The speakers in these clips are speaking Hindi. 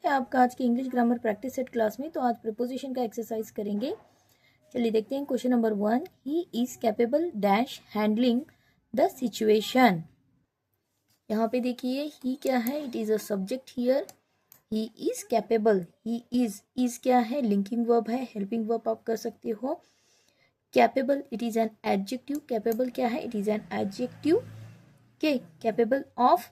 है आपका आज की English grammar practice set class में। तो आज प्रीपोजिशन का एक्सरसाइज करेंगे। चलिए देखते हैं question number 1। He is capable dash handling the situation. यहाँ पे देखिए ही क्या है, it is a subject here. He is capable, he is क्या है, लिंकिंग वर्ब है, हेल्पिंग वर्ब आप कर सकते हो। Capable it is an adjective, capable क्या है, इट इज एन एडजेक्टिव। के कैपेबल ऑफ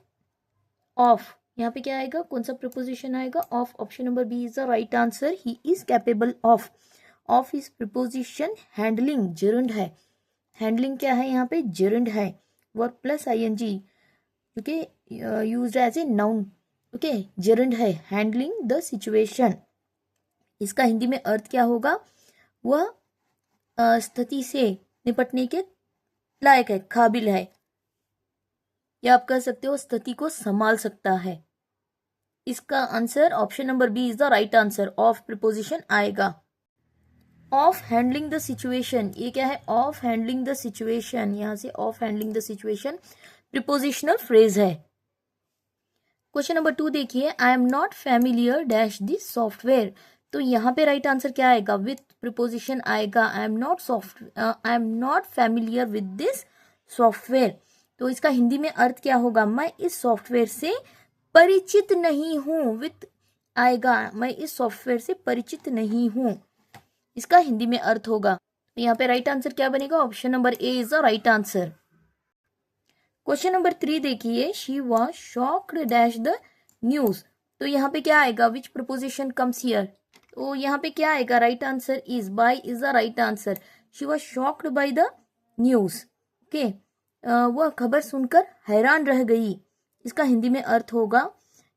यहाँ पे क्या आएगा, कौन सा प्रिपोजिशन आएगा, of. Option number B is the right answer. He is capable of is preposition. Handling gerund है, हैंडलिंग क्या है, यहाँ पे जेरुंड है, verb plus I N G okay, used as a noun okay, gerund है, हैंडलिंग द सिचुएशन। इसका हिंदी में अर्थ क्या होगा, वह स्थिति से निपटने के लायक है, काबिल है, या आप कह सकते हो स्थिति को संभाल सकता है। इसका answer option number B is the right answer, of preposition आएगा। ऑफ हैंडलिंग द सिचुएशन, ये क्या है, ऑफ हैंडलिंग द सिचुएशन, यहां से of handling the situation prepositional phrase है। क्वेश्चन नंबर 2 देखिए, I am not familiar dash this software. तो यहाँ पे राइट आंसर क्या आएगा, विथ प्रिपोजिशन आएगा। आई am not familiar with this software. तो इसका हिंदी में अर्थ क्या होगा, मैं इस सॉफ्टवेयर से परिचित नहीं हूं, विथ आएगा, मैं इस सॉफ्टवेयर से परिचित नहीं हूं, इसका हिंदी में अर्थ होगा। तो यहाँ पे राइट आंसर क्या बनेगा, option number A is the right answer. Question number 3 देखिए, she was shocked dash the news. तो यहाँ पे क्या आएगा, विच प्रपोजिशन कम्स हियर। तो यहाँ पे क्या आएगा, right answer is, by is the right answer. She was shocked by the news okay, वह खबर सुनकर हैरान रह गई, इसका हिंदी में अर्थ होगा।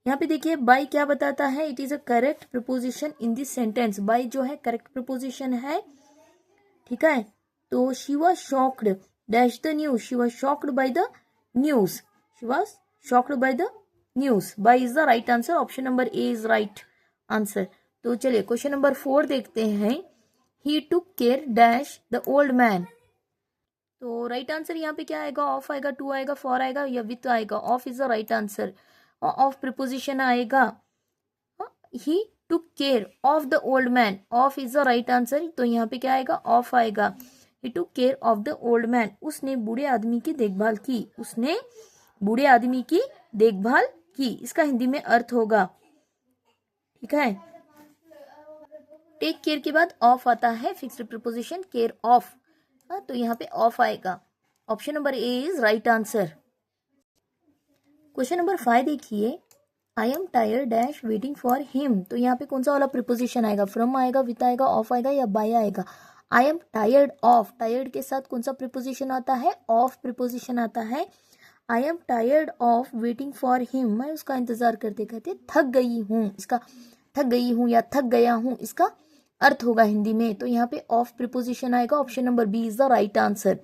यहाँ पे देखिए बाय क्या बताता है, it is a correct preposition in this sentence. By जो है करेक्ट प्रिपोजिशन है, ठीक है। तो she was shocked dash the news, she was shocked by the news, she was shocked by the news, by is the right answer, option number A is right answer. तो चलिए क्वेश्चन नंबर 4 देखते हैं। He took care dash the old man. तो राइट आंसर यहाँ पे क्या आएगा, ऑफ आएगा, टू आएगा, फॉर आएगा, या विथ आएगा। Of is the right answer, of preposition आएगा। He took care of the old man, of is the right answer. तो यहाँ पे क्या आएगा, ऑफ आएगा। He took care of the old man, उसने बूढ़े आदमी की देखभाल की, उसने बूढ़े आदमी की देखभाल की, इसका हिंदी में अर्थ होगा, ठीक है। टेक केयर के बाद ऑफ आता है, फिक्स्ड प्रिपोजिशन केयर ऑफ, तो यहाँ पे ऑफ आएगा, option number A is right answer. Question number 5 देखिए, I am tired dash waiting for him. तो यहाँ पे कौन सा वाला प्रिपोजिशन आएगा, फ्रॉम आएगा, विथ आएगा, ऑफ आएगा, या बाय आएगा। I am tired of, tired के साथ कौन सा प्रिपोजिशन आता है, ऑफ प्रिपोजिशन आता है। I am tired of waiting for him, मैं उसका इंतजार करते करते थक गई हूँ, इसका थक गई हूँ या थक गया हूँ, इसका अर्थ होगा हिंदी में। तो यहाँ पे ऑफ प्रिपोजिशन आएगा, option number B is the right answer.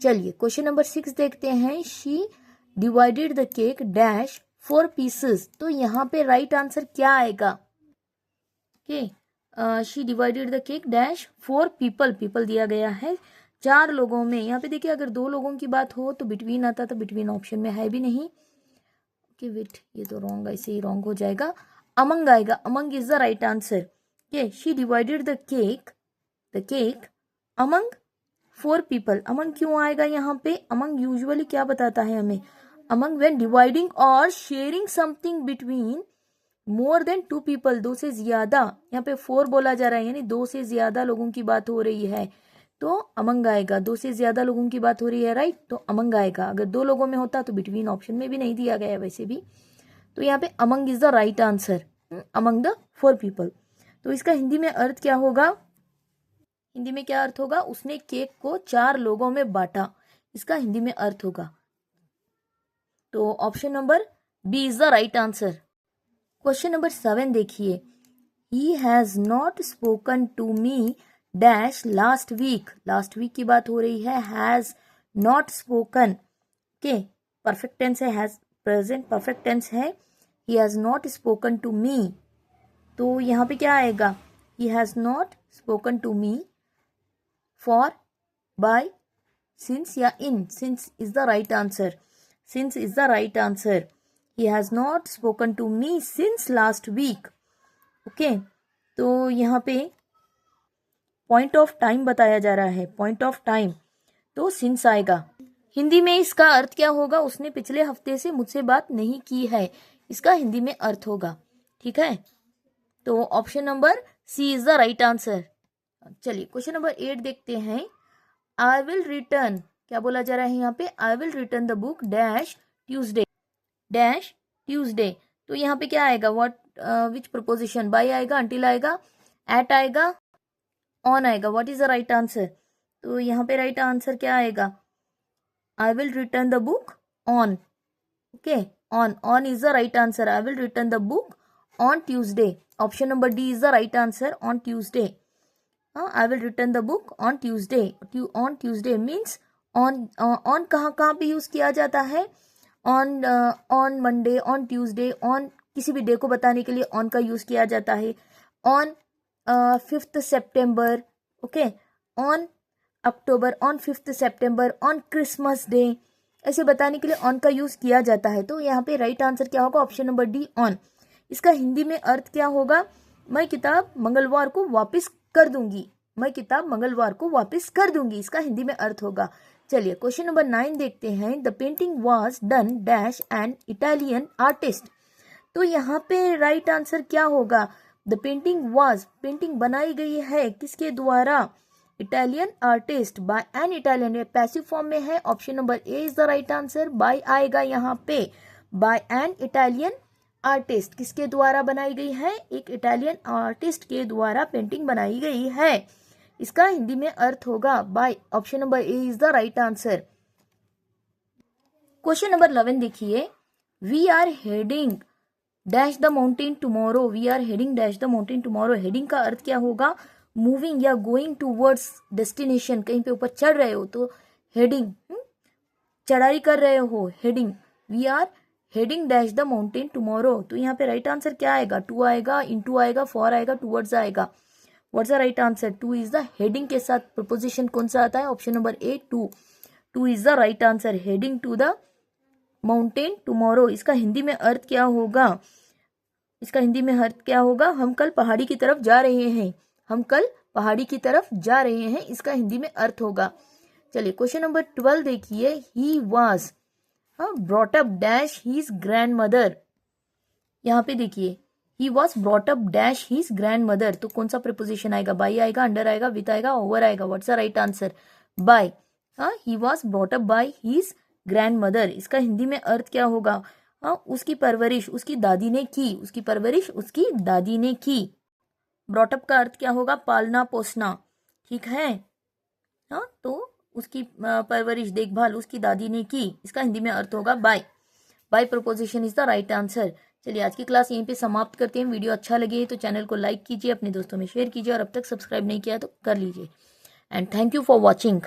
चलिए क्वेश्चन नंबर 6 देखते हैं। She divided the cake dash 4 pieces. तो यहाँ पे राइट आंसर क्या आएगा, she divided the cake dash 4 people, people दिया गया है 4 लोगों में। यहाँ पे देखिए अगर 2 लोगों की बात हो तो बिटवीन आता, तो बिटवीन ऑप्शन में है भी नहीं ओके, विट ये तो रॉन्ग, ऐसे ही रॉन्ग हो जाएगा, अमंग आएगा, among is the right answer. She divided the cake among 4 people. Among क्यों आएगा यहाँ पे, अमंग यूजुअली क्या बताता है हमें, अमंग व्हेन डिवाइडिंग और sharing something between more than 2 people, 2 से ज्यादा, यहाँ पे 4 बोला जा रहा है, यानी 2 से ज्यादा लोगों की बात हो रही है, तो अमंग आएगा। 2 से ज्यादा लोगों की बात हो रही है, राइट, तो अमंग आएगा। अगर 2 लोगों में होता तो बिटवीन ऑप्शन में भी नहीं दिया गया है वैसे भी, तो यहाँ पे among is the right answer, among the 4 people. तो इसका हिंदी में अर्थ क्या होगा, हिंदी में क्या अर्थ होगा, उसने केक को 4 लोगों में बांटा, इसका हिंदी में अर्थ होगा। तो option number B is the right answer. Question number 7 देखिए, he has not spoken to me dash last week. Last week की बात हो रही है, हैज नॉट स्पोकन के परफेक्ट टेंस है, हैज प्रेजेंट परफेक्ट टेंस है, he has not spoken to me. तो यहाँ पे क्या आएगा, he has not spoken to me, for, by, since या in, since is the right answer, since is the right answer. He has not spoken to me since last week. Okay, तो यहाँ पे पॉइंट ऑफ टाइम बताया जा रहा है, पॉइंट ऑफ टाइम, तो सिंस आएगा। हिंदी में इसका अर्थ क्या होगा, उसने पिछले हफ्ते से मुझसे बात नहीं की है, इसका हिंदी में अर्थ होगा। ठीक है, तो option number C is the right answer. चलिए क्वेश्चन नंबर 8 देखते हैं। आई विल रिटर्न, क्या बोला जा रहा है यहाँ पे, I will return the book dash Tuesday, dash Tuesday. तो यहाँ पे क्या आएगा, व्हाट विच प्रपोजिशन, बाय आएगा, अंटिल आएगा, एट आएगा, ऑन आएगा। What is the right answer, तो यहाँ पे राइट आंसर क्या आएगा, I will return the book on. Okay, on is the right answer. I will return the book on Tuesday. Option number D is the right answer, on Tuesday. I will return the book on Tuesday. On Tuesday means on कहाँ पे यूज किया जाता है, on Monday, on Tuesday, on किसी भी डे को बताने के लिए ऑन का यूज किया जाता है। On 5th September, okay, on October, on 5th September, on Christmas day, ऐसे बताने के लिए ऑन का यूज किया जाता है। तो यहाँ पे राइट आंसर क्या होगा, ऑप्शन नंबर डी, ऑन। इसका हिंदी में अर्थ क्या होगा, मैं किताब मंगलवार को वापस कर दूंगी, मैं किताब मंगलवार को वापस कर दूंगी, इसका हिंदी में अर्थ होगा। चलिए क्वेश्चन नंबर 9 देखते हैं। The painting was done dash an Italian artist. तो यहाँ पे राइट आंसर क्या होगा, द पेंटिंग वॉज, पेंटिंग बनाई गई है किसके द्वारा, Italian artist, by an Italian, ये पैसिव फॉर्म में है। Option number A is the right answer, by आएगा यहाँ पे, बाय एन इटालियन आर्टिस्ट, किसके द्वारा बनाई गई है, एक इटालियन आर्टिस्ट के द्वारा पेंटिंग बनाई गई है, इसका हिंदी में अर्थ होगा by. Option number A is the right answer. Question number 11 देखिए। We are heading dash the mountain tomorrow, we are heading dash the mountain tomorrow. Heading का अर्थ क्या होगा, मूविंग या गोइंग टूवर्ड्स डेस्टिनेशन, कहीं पे ऊपर चढ़ रहे हो तो हेडिंग, चढ़ाई कर रहे हो, heading. We are heading dash the mountain tomorrow. तो यहाँ पे राइट आंसर क्या आएगा, टू आएगा, इनटू आएगा, फॉर आएगा, टूवर्ड्स आएगा। What's the right answer, to is the heading के साथ प्रपोजिशन कौन सा आता है, option number A, to. To is the right answer, heading to the mountain tomorrow. इसका हिंदी में अर्थ क्या होगा, इसका हिंदी में अर्थ क्या होगा, हम कल पहाड़ी की तरफ जा रहे हैं, हम कल पहाड़ी की तरफ जा रहे हैं, इसका हिंदी में अर्थ होगा। चलिए क्वेश्चन नंबर 12 देखिए। He was brought up dash his grandmother. यहाँ पे देखिए, he was brought up dash his grandmother, तो कौन सा प्रीपोजिशन आएगा, बाय आएगा, अंडर आएगा, विथ आएगा, ओवर आएगा। What's the right answer, by. He was brought up by his grandmother. इसका हिंदी में अर्थ क्या होगा, उसकी परवरिश उसकी दादी ने की, उसकी परवरिश उसकी दादी ने की। ब्रॉटअप का अर्थ क्या होगा, पालना पोसना, ठीक है। तो उसकी परवरिश देखभाल उसकी दादी ने की, इसका हिंदी में अर्थ होगा by. By preposition is the right answer. चलिए आज की क्लास यहीं पे समाप्त करते हैं। वीडियो अच्छा लगे तो चैनल को लाइक कीजिए, अपने दोस्तों में शेयर कीजिए, और अब तक सब्सक्राइब नहीं किया तो कर लीजिए। And thank you for watching.